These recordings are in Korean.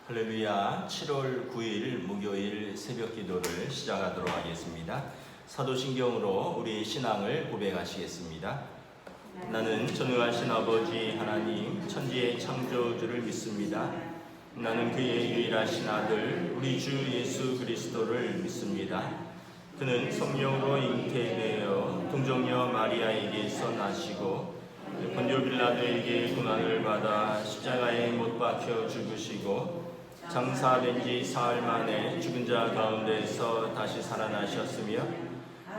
할렐루야. 7월 9일 목요일 새벽 기도를 시작하도록 하겠습니다. 사도신경으로 우리 신앙을 고백하시겠습니다. 나는 전능하신 아버지 하나님 천지의 창조주를 믿습니다. 나는 그의 유일하신 아들 우리 주 예수 그리스도를 믿습니다. 그는 성령으로 잉태되어 동정녀 마리아에게서 나시고 본디오 빌라도에게 고난을 받아 십자가에 못 박혀 죽으시고 장사된 지 사흘 만에 죽은 자 가운데서 다시 살아나셨으며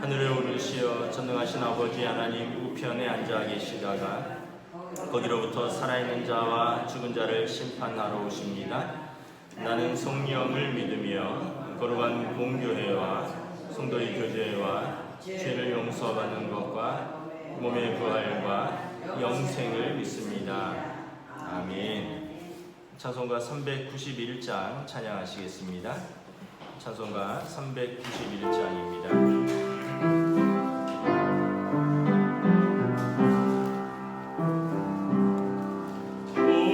하늘에 오르시어 전능하신 아버지 하나님 우편에 앉아 계시다가 거기로부터 살아있는 자와 죽은 자를 심판하러 오십니다. 나는 성령을 믿으며 거룩한 공교회와 성도의 교제와 죄를 용서받는 것과 몸의 부활과 영생을 믿습니다. 아멘. 찬송가 391장 찬양하시겠습니다. 찬송가 391장입니다. 오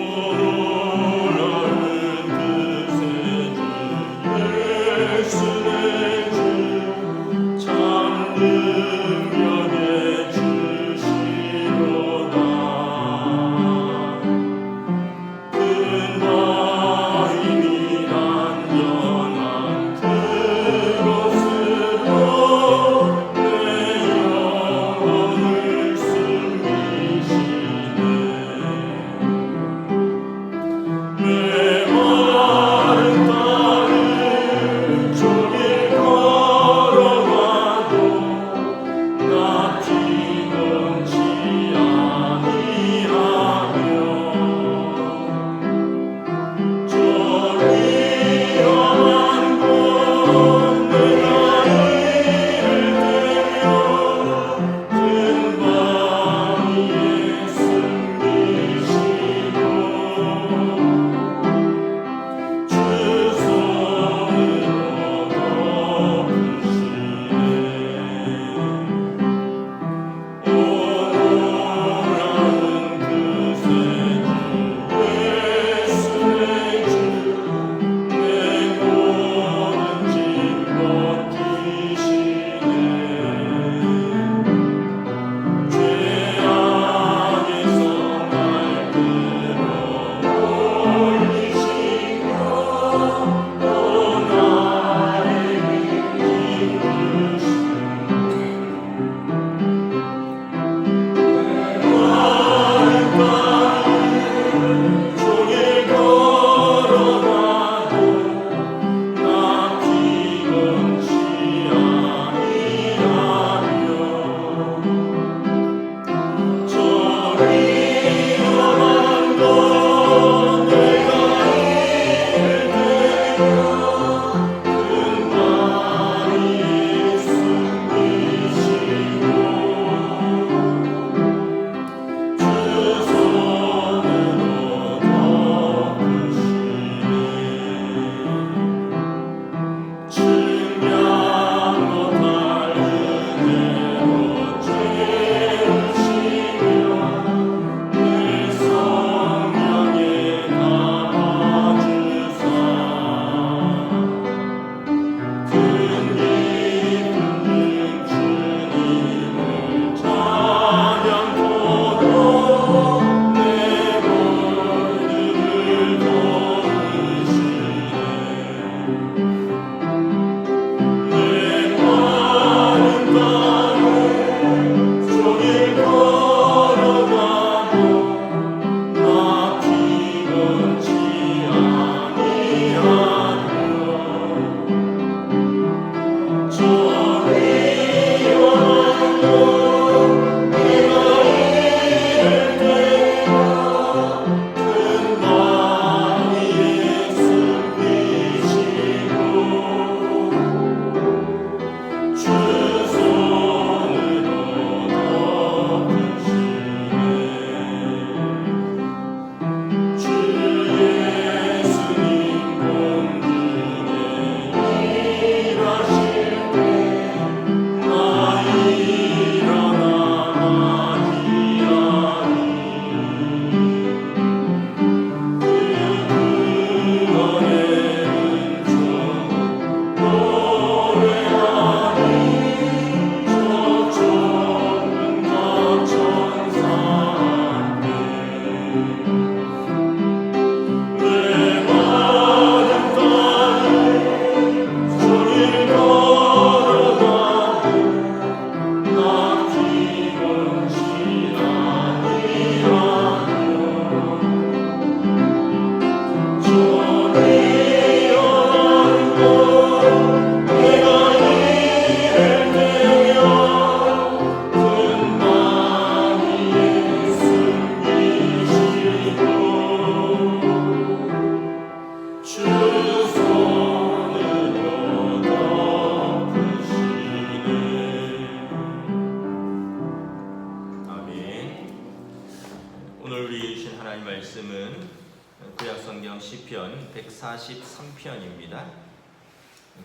시편 143편입니다.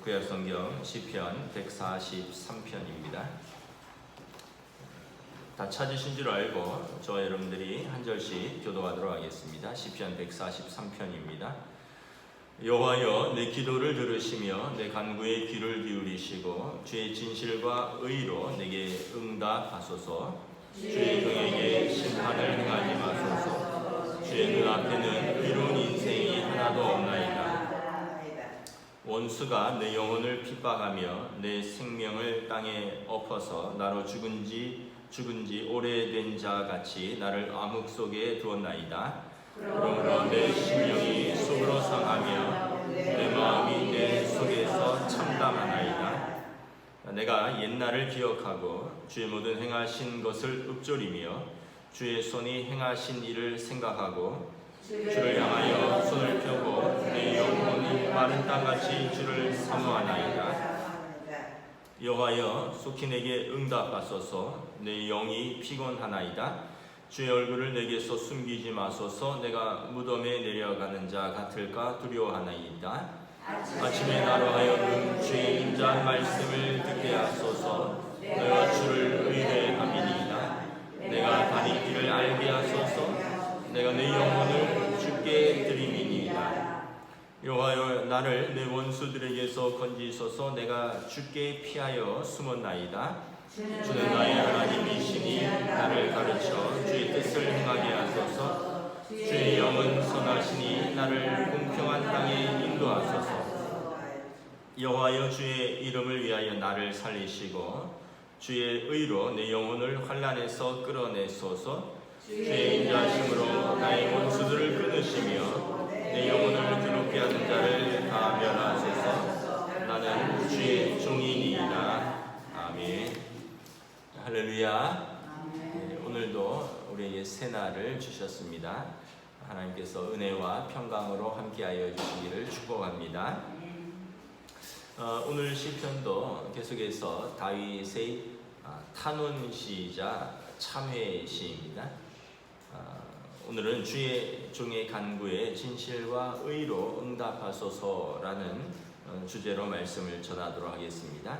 구약성경 시편 143편입니다. 다 찾으신 줄 알고 저와 여러분들이 한 절씩 교도하도록 하겠습니다. 시편 143편입니다. 여호와여, 내 기도를 들으시며 내 간구에 귀를 기울이시고 주의 진실과 의로 내게 응답하소서. 주의 종에게 심판을 행하지 마소서. 주의 눈앞에는 의로운 인생이 하나도 없나이다. 원수가 내 영혼을 핍박하며 내 생명을 땅에 엎어서 나로 죽은 지 오래된 자 같이 나를 암흑 속에 두었나이다. 그러므로 내 심령이 속으로 상하며 내 마음이 내 속에서 참담하나이다. 내가 옛날을 기억하고 주의 모든 행하신 것을 읊조리며 주의 손이 행하신 일을 생각하고 주를 향하여 손을 펴고 내 영혼이 마른 땅같이 주를 사모하나이다. 여호와여, 속히 내게 응답하소서. 내 영이 피곤하나이다. 주의 얼굴을 내게서 숨기지 마소서. 내가 무덤에 내려가는 자 같을까 두려워하나이다. 아침에 나로 하여금 주의 인자한 말씀을 듣게 하소서. 내가 주를 의뢰함이니이다. 내가 다닐 길을 알게 하소서. 내가 내 영혼을 주께 드림이니이다. 여호와여, 나를 내 원수들에게서 건지소서. 내가 주께 피하여 숨었나이다. 주는 나의 하나님이시니 나를 가르쳐 주의 뜻을 행하게 하소서. 주의 영은 선하시니 나를 공평한 땅에 인도하소서. 여호와여, 주의 이름을 위하여 나를 살리시고 주의 의로 내 영혼을 환난에서 끌어내소서. 주의 인자하심으로 나의 원수들을 끊으시며 내 영혼을 괴롭게 하는 자를 다 멸하소서. 나는 주의 종이니이다. 아멘. 할렐루야. 네, 오늘도 우리에게 새날을 주셨습니다. 하나님께서 은혜와 평강으로 함께하여 주시기를 축복합니다. 오늘 시편도 계속해서 다윗의 탄원시이자 참회시입니다. 오늘은 주의 종의 간구에 진실과 의로 응답하소서라는 주제로 말씀을 전하도록 하겠습니다.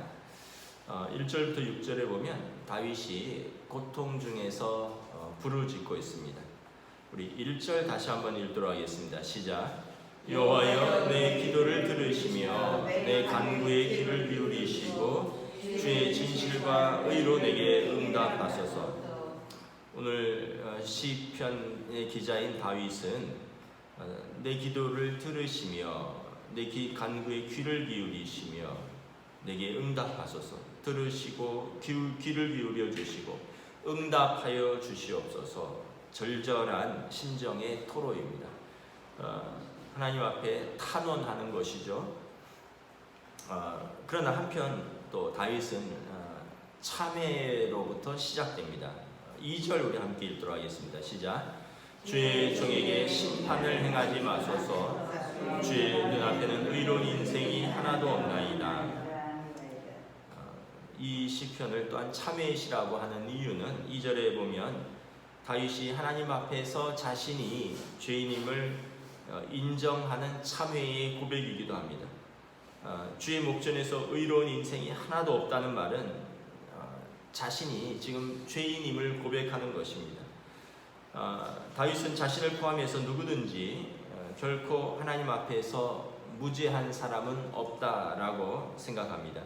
1절부터 6절에 보면 다윗이 고통 중에서 부르짖고 있습니다. 우리 1절 다시 한번 읽도록 하겠습니다. 시작. 여호와여, 내 기도를 들으시며 내 간구에 귀를 기울이시고 주의 진실과 의로 내게 응답하소서. 오늘 시편의 기자인 다윗은 내 기도를 들으시며 내 간구에 귀를 기울이시며 내게 응답하소서. 들으시고 귀를 기울여 주시고 응답하여 주시옵소서. 절절한 심정의 토로입니다. 하나님 앞에 탄원하는 것이죠. 그러나 한편 또 다윗은 참회로부터 시작됩니다. 2절 우리 함께 읽도록 하겠습니다. 시작. 주의 종에게 심판을 행하지 마소서. 주의 눈앞에는 의로운 인생이 하나도 없나이다. 이 시편을 또한 참회시라고 하는 이유는 2절에 보면 다윗이 하나님 앞에서 자신이 죄인임을 인정하는 참회의 고백이기도 합니다. 주의 목전에서 의로운 인생이 하나도 없다는 말은 자신이 지금 죄인임을 고백하는 것입니다. 다윗은 자신을 포함해서 누구든지 결코 하나님 앞에서 무죄한 사람은 없다라고 생각합니다.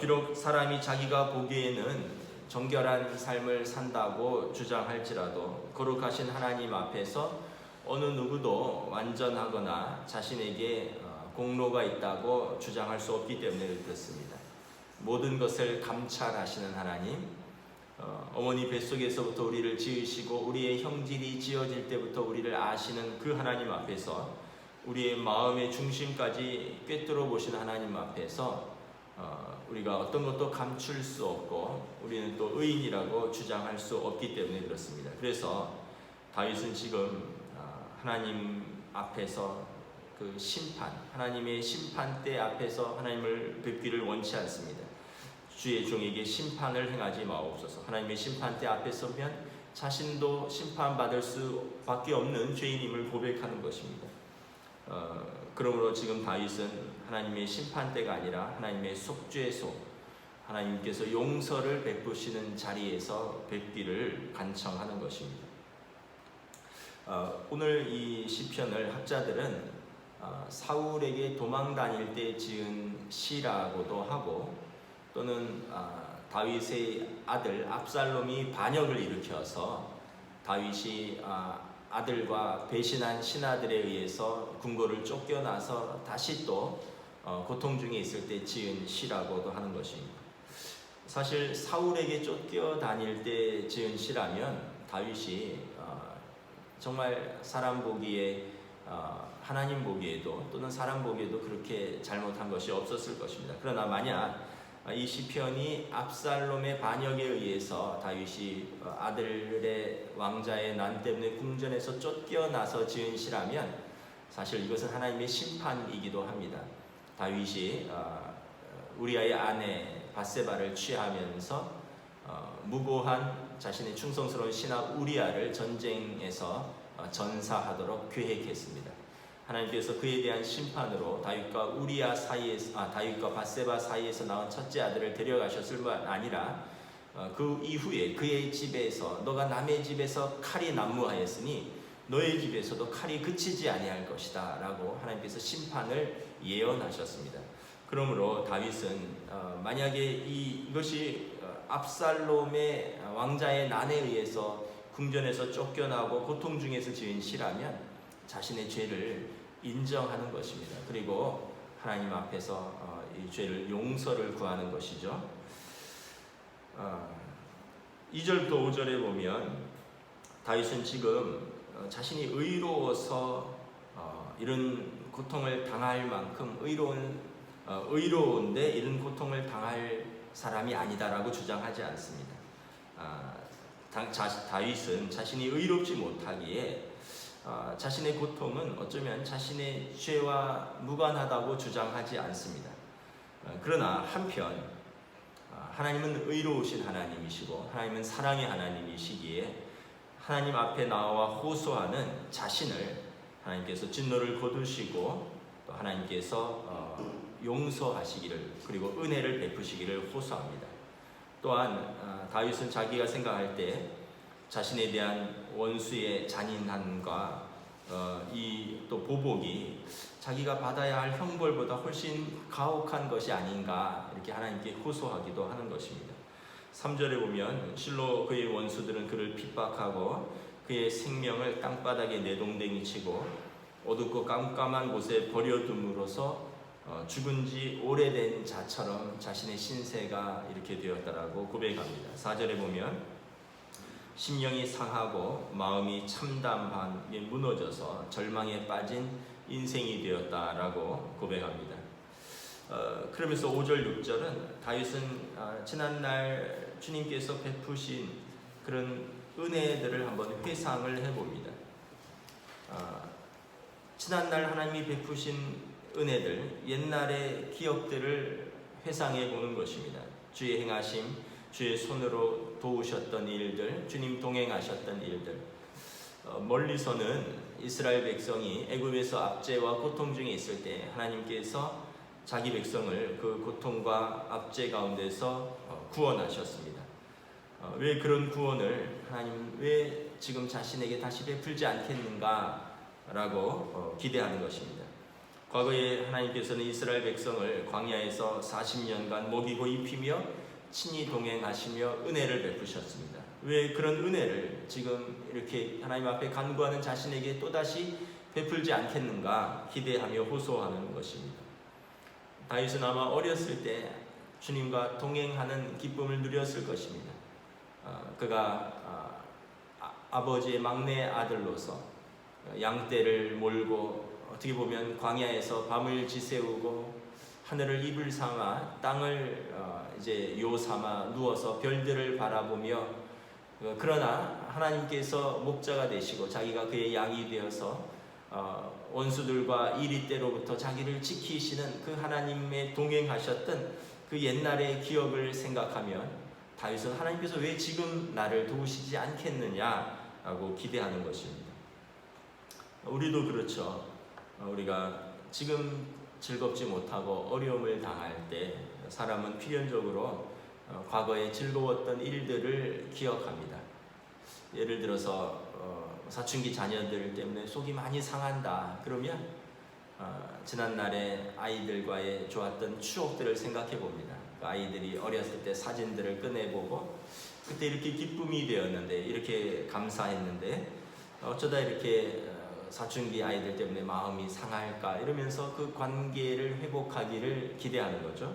비록 사람이 자기가 보기에는 정결한 삶을 산다고 주장할지라도 거룩하신 하나님 앞에서 어느 누구도 완전하거나 자신에게 공로가 있다고 주장할 수 없기 때문에 그렇습니다. 모든 것을 감찰하시는 하나님, 어머니 뱃속에서부터 우리를 지으시고 우리의 형질이 지어질 때부터 우리를 아시는 그 하나님 앞에서 우리의 마음의 중심까지 꿰뚫어 보시는 하나님 앞에서 우리가 어떤 것도 감출 수 없고 우리는 또 의인이라고 주장할 수 없기 때문에 그렇습니다. 그래서 다윗은 지금 하나님 앞에서 그 심판, 하나님의 심판대 앞에서 하나님을 뵙기를 원치 않습니다. 주의 종에게 심판을 행하지 마옵소서. 하나님의 심판대 앞에 서면 자신도 심판받을 수밖에 없는 죄인임을 고백하는 것입니다. 그러므로 지금 다윗은 하나님의 심판대가 아니라 하나님의 속죄소, 하나님께서 용서를 베푸시는 자리에서 뵙기를 간청하는 것입니다. 오늘 이 시편을 학자들은 사울에게 도망 다닐 때 지은 시라고도 하고, 또는 다윗의 아들 압살롬이 반역을 일으켜서 다윗이 아들과 배신한 신하들에 의해서 궁궐을 쫓겨나서 다시 또 고통 중에 있을 때 지은 시라고도 하는 것입니다. 사실 사울에게 쫓겨다닐 때 지은 시라면 다윗이 정말 사람 보기에 하나님 보기에도 또는 사람 보기에도 그렇게 잘못한 것이 없었을 것입니다. 그러나 만약 이 시편이 압살롬의 반역에 의해서 다윗이 아들의 왕자의 난 때문에 궁전에서 쫓겨나서 지은 시라면 사실 이것은 하나님의 심판이기도 합니다. 다윗이 우리아의 아내 밧세바를 취하면서 무고한 자신의 충성스러운 신하 우리아를 전쟁에서 전사하도록 계획했습니다. 하나님께서 그에 대한 심판으로 다윗과 다윗과 밧세바 사이에서 나온 첫째 아들을 데려가셨을 뿐 아니라 그 이후에 그의 집에서 너가 남의 집에서 칼이 난무하였으니 너의 집에서도 칼이 그치지 아니할 것이다 라고 하나님께서 심판을 예언하셨습니다. 그러므로 다윗은 만약에 이것이 압살롬의 왕자의 난에 의해서 궁전에서 쫓겨나고 고통 중에서 지은 시라면 자신의 죄를 인정하는 것입니다. 그리고 하나님 앞에서 이 죄를 용서를 구하는 것이죠. 2절부터 5절에 보면 다윗은 지금 자신이 의로워서 이런 고통을 당할 만큼 의로운데 이런 고통을 당할 사람이 아니다라고 주장하지 않습니다. 다윗은 자신이 의롭지 못하기에 자신의 고통은 어쩌면 자신의 죄와 무관하다고 주장하지 않습니다. 그러나 한편 하나님은 의로우신 하나님이시고 하나님은 사랑의 하나님이시기에 하나님 앞에 나와 호소하는 자신을 하나님께서 진노를 거두시고 또 하나님께서 용서하시기를 그리고 은혜를 베푸시기를 호소합니다. 또한 다윗은 자기가 생각할 때 자신에 대한 원수의 잔인함과 이 또 보복이 자기가 받아야 할 형벌보다 훨씬 가혹한 것이 아닌가 이렇게 하나님께 호소하기도 하는 것입니다. 3절에 보면 실로 그의 원수들은 그를 핍박하고 그의 생명을 땅바닥에 내동댕이 치고 어둡고 깜깜한 곳에 버려둠으로써 죽은 지 오래된 자처럼 자신의 신세가 이렇게 되었다라고 고백합니다. 4절에 보면 심령이 상하고 마음이 참담하게 무너져서 절망에 빠진 인생이 되었다라고 고백합니다. 그러면서 5절 6절은 다윗은 지난날 주님께서 베푸신 그런 은혜들을 한번 회상을 해봅니다. 지난날 하나님이 베푸신 은혜들, 옛날의 기억들을 회상해 보는 것입니다. 주의 행하심, 주의 손으로 도우셨던 일들, 주님 동행하셨던 일들. 멀리서는 이스라엘 백성이 애굽에서 압제와 고통 중에 있을 때 하나님께서 자기 백성을 그 고통과 압제 가운데서 구원하셨습니다. 왜 그런 구원을 하나님 왜 지금 자신에게 다시 베풀지 않겠는가 라고 기대하는 것입니다. 과거에 하나님께서는 이스라엘 백성을 광야에서 40년간 먹이고 입히며 친히 동행하시며 은혜를 베푸셨습니다. 왜 그런 은혜를 지금 이렇게 하나님 앞에 간구하는 자신에게 또다시 베풀지 않겠는가 기대하며 호소하는 것입니다. 다윗은 아마 어렸을 때 주님과 동행하는 기쁨을 누렸을 것입니다. 그가 아버지의 막내 아들로서 양떼를 몰고 어떻게 보면 광야에서 밤을 지새우고 하늘을 이불 삼아 땅을 이제 요 삼아 누워서 별들을 바라보며 그러나 하나님께서 목자가 되시고 자기가 그의 양이 되어서 원수들과 이리때로부터 자기를 지키시는 그 하나님의 동행하셨던 그 옛날의 기억을 생각하면 다윗은 하나님께서 왜 지금 나를 도우시지 않겠느냐라고 기대하는 것입니다. 우리도 그렇죠. 우리가 지금 즐겁지 못하고 어려움을 당할 때 사람은 필연적으로 과거에 즐거웠던 일들을 기억합니다. 예를 들어서 사춘기 자녀들 때문에 속이 많이 상한다. 그러면 지난날에 아이들과의 좋았던 추억들을 생각해 봅니다. 그 아이들이 어렸을 때 사진들을 꺼내보고 그때 이렇게 기쁨이 되었는데, 이렇게 감사했는데 어쩌다 이렇게 사춘기 아이들 때문에 마음이 상할까, 이러면서 그 관계를 회복하기를 기대하는 거죠.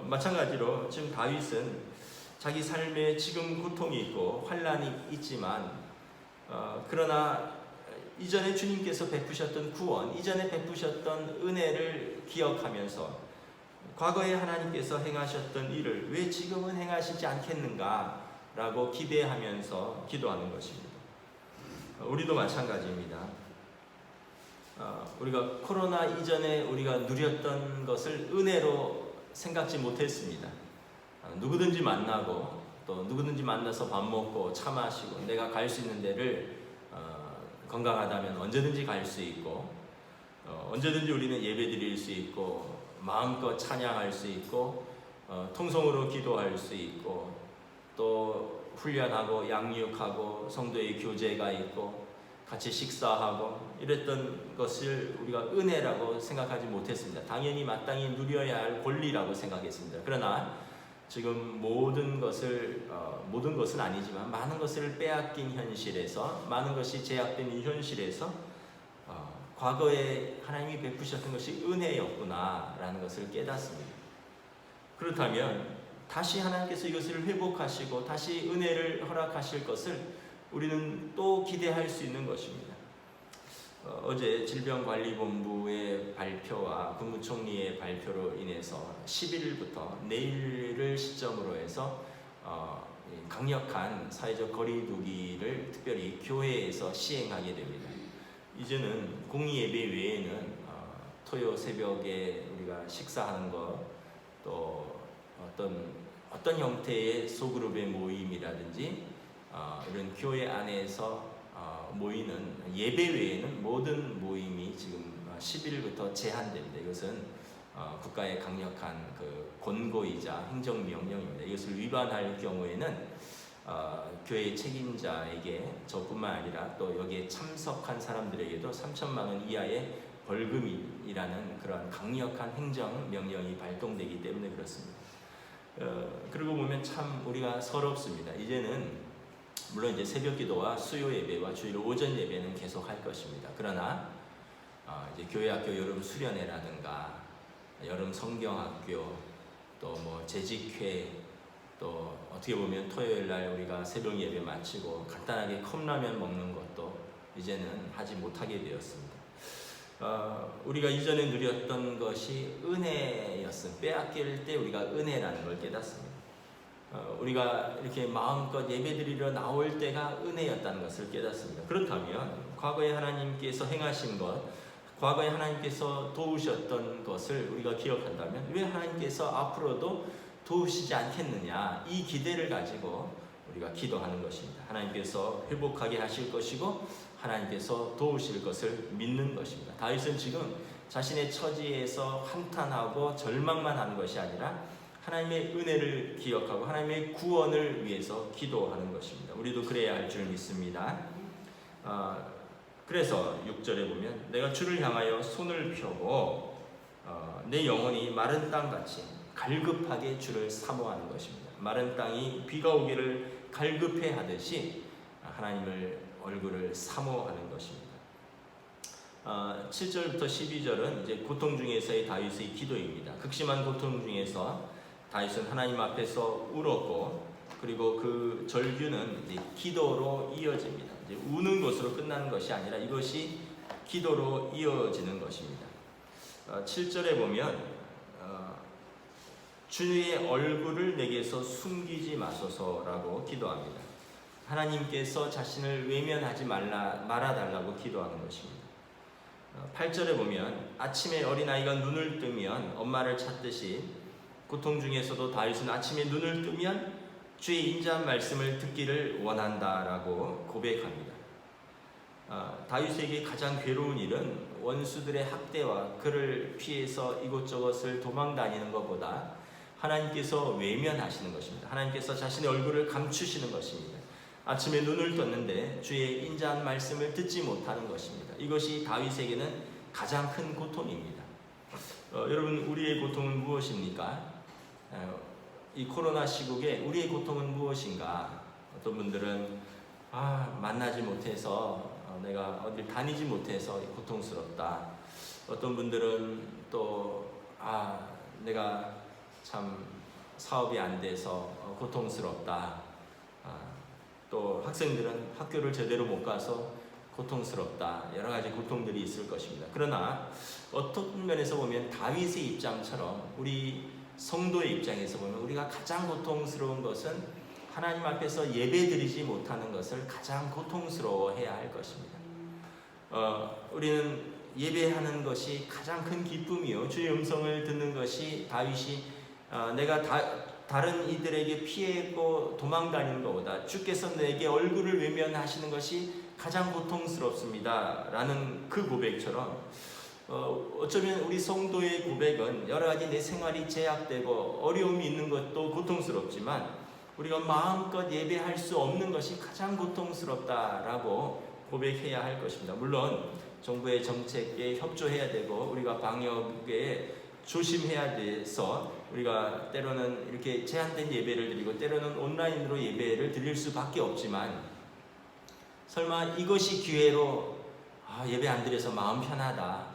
마찬가지로 지금 다윗은 자기 삶에 지금 고통이 있고 환난이 있지만 그러나 이전에 주님께서 베푸셨던 구원, 이전에 베푸셨던 은혜를 기억하면서 과거에 하나님께서 행하셨던 일을 왜 지금은 행하시지 않겠는가 라고 기대하면서 기도하는 것입니다. 우리도 마찬가지입니다. 우리가 코로나 이전에 우리가 누렸던 것을 은혜로 생각지 못했습니다. 누구든지 만나고 또 누구든지 만나서 밥 먹고 차 마시고 내가 갈 수 있는 데를 건강하다면 언제든지 갈 수 있고 언제든지 우리는 예배 드릴 수 있고 마음껏 찬양할 수 있고 통성으로 기도할 수 있고 또 훈련하고 양육하고 성도의 교제가 있고 같이 식사하고 이랬던 것을 우리가 은혜라고 생각하지 못했습니다. 당연히 마땅히 누려야 할 권리라고 생각했습니다. 그러나 지금 모든 것은 아니지만 많은 것을 빼앗긴 현실에서, 많은 것이 제약된 이 현실에서 과거에 하나님이 베푸셨던 것이 은혜였구나라는 것을 깨닫습니다. 그렇다면 다시 하나님께서 이것을 회복하시고 다시 은혜를 허락하실 것을 우리는 또 기대할 수 있는 것입니다. 어제 질병관리본부의 발표와 국무총리의 발표로 인해서 10일부터 내일을 시점으로 해서 강력한 사회적 거리두기를 특별히 교회에서 시행하게 됩니다. 이제는 공의예배 외에는 토요 새벽에 우리가 식사하는 것, 또 어떤 형태의 소그룹의 모임이라든지 이런 교회 안에서 모이는 예배 외에는 모든 모임이 지금 10일부터 제한됩니다. 이것은 국가의 강력한 그 권고이자 행정명령입니다. 이것을 위반할 경우에는 교회 책임자에게 저뿐만 아니라 또 여기에 참석한 사람들에게도 3천만 원 이하의 벌금이라는 그런 강력한 행정명령이 발동되기 때문에 그렇습니다. 그러고 보면 참 우리가 서럽습니다. 이제는 물론 이제 새벽기도와 수요 예배와 주일 오전 예배는 계속 할 것입니다. 그러나 이제 교회학교 여름 수련회라든가 여름 성경학교 또 뭐 재직회 또 어떻게 보면 토요일 날 우리가 새벽 예배 마치고 간단하게 컵라면 먹는 것도 이제는 하지 못하게 되었습니다. 우리가 이전에 누렸던 것이 은혜였습니다. 빼앗길 때 우리가 은혜라는 걸 깨닫습니다. 우리가 이렇게 마음껏 예배드리러 나올 때가 은혜였다는 것을 깨닫습니다. 그렇다면 과거에 하나님께서 행하신 것, 과거에 하나님께서 도우셨던 것을 우리가 기억한다면 왜 하나님께서 앞으로도 도우시지 않겠느냐, 이 기대를 가지고 우리가 기도하는 것입니다. 하나님께서 회복하게 하실 것이고 하나님께서 도우실 것을 믿는 것입니다. 다윗은 지금 자신의 처지에서 한탄하고 절망만 하는 것이 아니라 하나님의 은혜를 기억하고 하나님의 구원을 위해서 기도하는 것입니다. 우리도 그래야 할 줄 믿습니다. 그래서 6절에 보면 내가 주를 향하여 손을 펴고 내 영혼이 마른 땅같이 갈급하게 주를 사모하는 것입니다. 마른 땅이 비가 오기를 갈급해 하듯이 하나님을 얼굴을 사모하는 것입니다. 7절부터 12절은 이제 고통 중에서의 다윗의 기도입니다. 극심한 고통 중에서 다윗은 하나님 앞에서 울었고, 그리고 그 절규는 이제 기도로 이어집니다. 이제 우는 것으로 끝나는 것이 아니라 이것이 기도로 이어지는 것입니다. 7절에 보면 주의 얼굴을 내게서 숨기지 마소서라고 기도합니다. 하나님께서 자신을 외면하지 말아달라고 기도하는 것입니다. 8절에 보면 아침에 어린아이가 눈을 뜨면 엄마를 찾듯이 고통 중에서도 다윗은 아침에 눈을 뜨면 주의 인자한 말씀을 듣기를 원한다라고 고백합니다. 다윗에게 가장 괴로운 일은 원수들의 학대와 그를 피해서 이곳저곳을 도망 다니는 것보다 하나님께서 외면하시는 것입니다. 하나님께서 자신의 얼굴을 감추시는 것입니다. 아침에 눈을 떴는데 주의 인자한 말씀을 듣지 못하는 것입니다. 이것이 다윗에게는 가장 큰 고통입니다. 여러분, 우리의 고통은 무엇입니까? 이 코로나 시국에 우리의 고통은 무엇인가? 어떤 분들은 만나지 못해서 내가 어딜 다니지 못해서 고통스럽다. 어떤 분들은 또 내가 참 사업이 안 돼서 고통스럽다. 또 학생들은 학교를 제대로 못 가서 고통스럽다. 여러 가지 고통들이 있을 것입니다. 그러나 어떤 면에서 보면 다윗의 입장처럼 우리 성도의 입장에서 보면 우리가 가장 고통스러운 것은 하나님 앞에서 예배드리지 못하는 것을 가장 고통스러워해야 할 것입니다. 우리는 예배하는 것이 가장 큰 기쁨이요, 주의 음성을 듣는 것이 다윗이 내가 다른 이들에게 피했고 도망다니는 것보다 주께서 내게 얼굴을 외면하시는 것이 가장 고통스럽습니다 라는 그 고백처럼 어쩌면 우리 성도의 고백은 여러 가지 내 생활이 제약되고 어려움이 있는 것도 고통스럽지만 우리가 마음껏 예배할 수 없는 것이 가장 고통스럽다라고 고백해야 할 것입니다. 물론 정부의 정책에 협조해야 되고 우리가 방역에 조심해야 돼서 우리가 때로는 이렇게 제한된 예배를 드리고 때로는 온라인으로 예배를 드릴 수밖에 없지만 설마 이것이 기회로 예배 안 드려서 마음 편하다,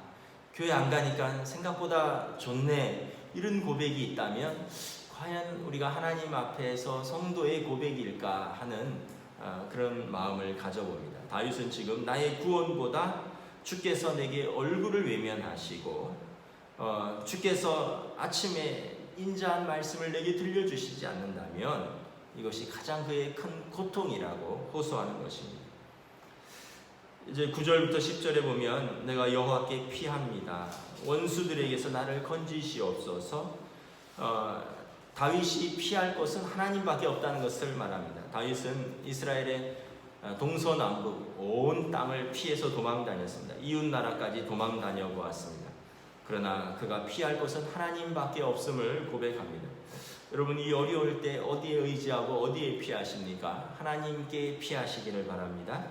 교회 안 가니까 생각보다 좋네, 이런 고백이 있다면 과연 우리가 하나님 앞에서 성도의 고백일까 하는 그런 마음을 가져봅니다. 다윗은 지금 나의 구원보다 주께서 내게 얼굴을 외면하시고 주께서 아침에 인자한 말씀을 내게 들려주시지 않는다면 이것이 가장 그의 큰 고통이라고 호소하는 것입니다. 이제 9절부터 10절에 보면 내가 여호와께 피합니다. 원수들에게서 나를 건지시옵소서. 다윗이 피할 것은 하나님밖에 없다는 것을 말합니다. 다윗은 이스라엘의 동서남북 온 땅을 피해서 도망 다녔습니다. 이웃 나라까지 도망 다녀보았습니다. 그러나 그가 피할 것은 하나님밖에 없음을 고백합니다. 여러분, 이 어려울 때 어디에 의지하고 어디에 피하십니까? 하나님께 피하시기를 바랍니다.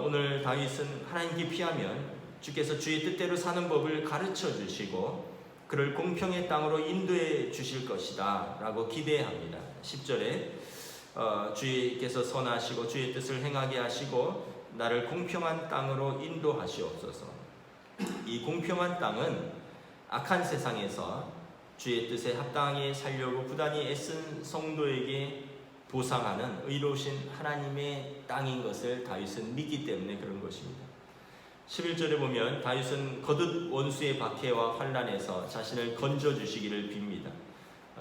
오늘 다윗은 하나님께 피하면 주께서 주의 뜻대로 사는 법을 가르쳐 주시고 그를 공평의 땅으로 인도해 주실 것이다 라고 기대합니다. 10절에 주께서 선하시고 주의 뜻을 행하게 하시고 나를 공평한 땅으로 인도하시옵소서. 이 공평한 땅은 악한 세상에서 주의 뜻에 합당하게 살려고 부단히 애쓴 성도에게 보상하는 의로우신 하나님의 땅인 것을 다윗은 믿기 때문에 그런 것입니다. 11절에 보면 다윗은 거듭 원수의 박해와 환난에서 자신을 건져주시기를 빕니다.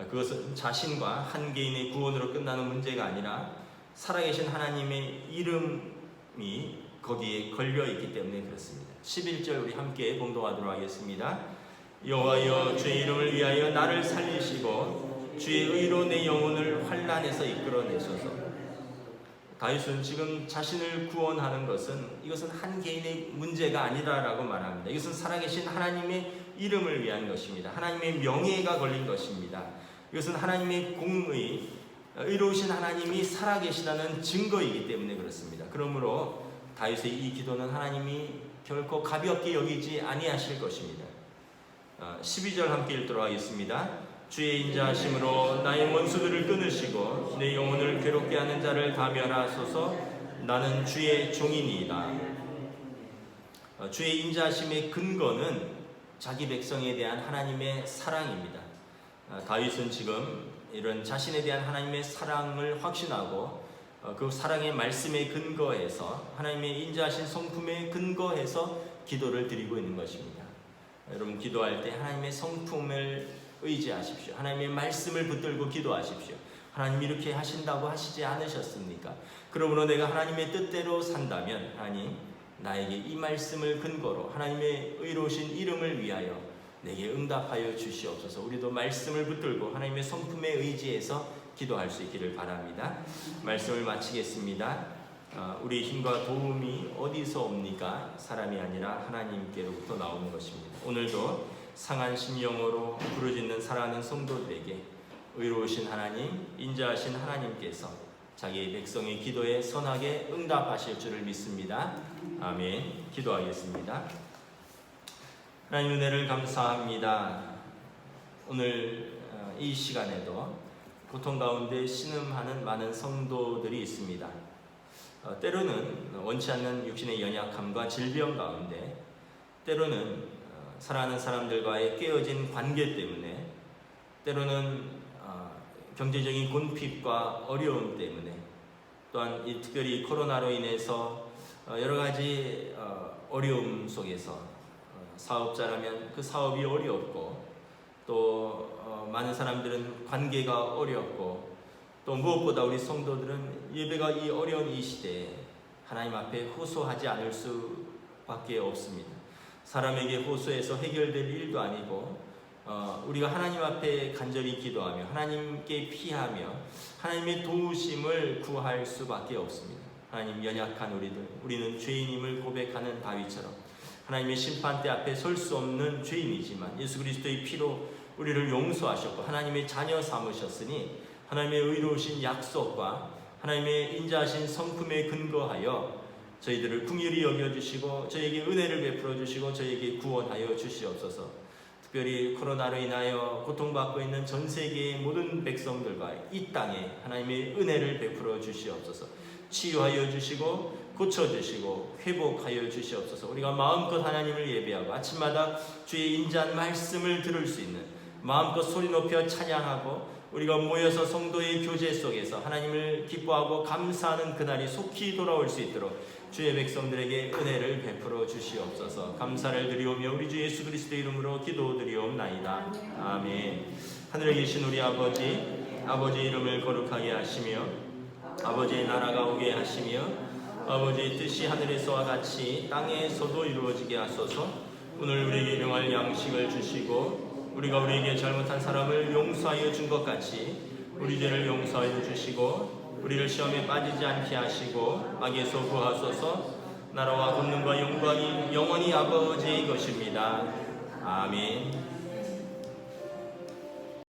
그것은 자신과 한 개인의 구원으로 끝나는 문제가 아니라 살아계신 하나님의 이름이 거기에 걸려있기 때문에 그렇습니다. 11절 우리 함께 봉독하도록 하겠습니다. 여호와여, 주의 이름을 위하여 나를 살리시고 주의 의로 내 영혼을 환난에서 이끌어내소서. 다윗은 지금 자신을 구원하는 것은 이것은 한 개인의 문제가 아니라라고 말합니다. 이것은 살아계신 하나님의 이름을 위한 것입니다. 하나님의 명예가 걸린 것입니다. 이것은 하나님의 공의, 의로우신 하나님이 살아계시다는 증거이기 때문에 그렇습니다. 그러므로 다윗의 이 기도는 하나님이 결코 가볍게 여기지 아니하실 것입니다. 12절 함께 읽도록 하겠습니다. 주의 인자하심으로 나의 원수들을 끊으시고 내 영혼을 괴롭게 하는 자를 다 멸하소서. 나는 주의 종이니이다. 주의 인자하심의 근거는 자기 백성에 대한 하나님의 사랑입니다. 다윗은 지금 이런 자신에 대한 하나님의 사랑을 확신하고 그 사랑의 말씀에 근거해서 하나님의 인자하신 성품에 근거해서 기도를 드리고 있는 것입니다. 여러분, 기도할 때 하나님의 성품을 의지하십시오. 하나님의 말씀을 붙들고 기도하십시오. 하나님 이렇게 하신다고 하시지 않으셨습니까? 그러므로 내가 하나님의 뜻대로 산다면 하나님 나에게 이 말씀을 근거로 하나님의 의로우신 이름을 위하여 내게 응답하여 주시옵소서. 우리도 말씀을 붙들고 하나님의 성품에 의지해서 기도할 수 있기를 바랍니다. 말씀을 마치겠습니다. 우리 힘과 도움이 어디서 옵니까? 사람이 아니라 하나님께로부터 나오는 것입니다. 오늘도 상한 심령으로 부르짖는 사랑하는 성도들에게 의로우신 하나님, 인자하신 하나님께서 자기 백성의 기도에 선하게 응답하실 줄을 믿습니다. 아멘. 기도하겠습니다. 하나님 은혜를 감사합니다. 오늘 이 시간에도 고통 가운데 신음하는 많은 성도들이 있습니다. 때로는 원치 않는 육신의 연약함과 질병 가운데, 때로는 사랑하는 사람들과의 깨어진 관계 때문에, 때로는 경제적인 곤핍과 어려움 때문에, 또한 특별히 코로나로 인해서 여러 가지 어려움 속에서 사업자라면 그 사업이 어렵고, 또 많은 사람들은 관계가 어렵고, 또 무엇보다 우리 성도들은 예배가 이 어려운 이 시대에 하나님 앞에 호소하지 않을 수밖에 없습니다. 사람에게 호소해서 해결될 일도 아니고, 우리가 하나님 앞에 간절히 기도하며 하나님께 피하며 하나님의 도우심을 구할 수밖에 없습니다. 하나님, 연약한 우리는 죄인임을 고백하는 다윗처럼 하나님의 심판대 앞에 설 수 없는 죄인이지만 예수 그리스도의 피로 우리를 용서하셨고 하나님의 자녀 삼으셨으니, 하나님의 의로우신 약속과 하나님의 인자하신 성품에 근거하여 저희들을 긍휼히 여겨주시고 저에게 은혜를 베풀어 주시고 저에게 구원하여 주시옵소서. 특별히 코로나로 인하여 고통받고 있는 전 세계의 모든 백성들과 이 땅에 하나님의 은혜를 베풀어 주시옵소서. 치유하여 주시고 고쳐주시고 회복하여 주시옵소서. 우리가 마음껏 하나님을 예배하고 아침마다 주의 인자한 말씀을 들을 수 있는, 마음껏 소리 높여 찬양하고 우리가 모여서 성도의 교제 속에서 하나님을 기뻐하고 감사하는 그날이 속히 돌아올 수 있도록 주의 백성들에게 은혜를 베풀어 주시옵소서. 감사를 드리오며 우리 주 예수 그리스도의 이름으로 기도드리옵나이다. 아멘. 하늘에 계신 우리 아버지의 이름을 거룩하게 하시며 아버지의 나라가 오게 하시며 아버지의 뜻이 하늘에서와 같이 땅에서도 이루어지게 하소서. 오늘 우리에게 일용할 양식을 주시고 우리가 우리에게 잘못한 사람을 용서하여 준 것 같이 우리 죄를 용서하여 주시고 우리를 시험에 빠지지 않게 하시고 악에서 구하소서. 나라와 권능과 영광이 영원히 아버지의 것입니다. 아멘.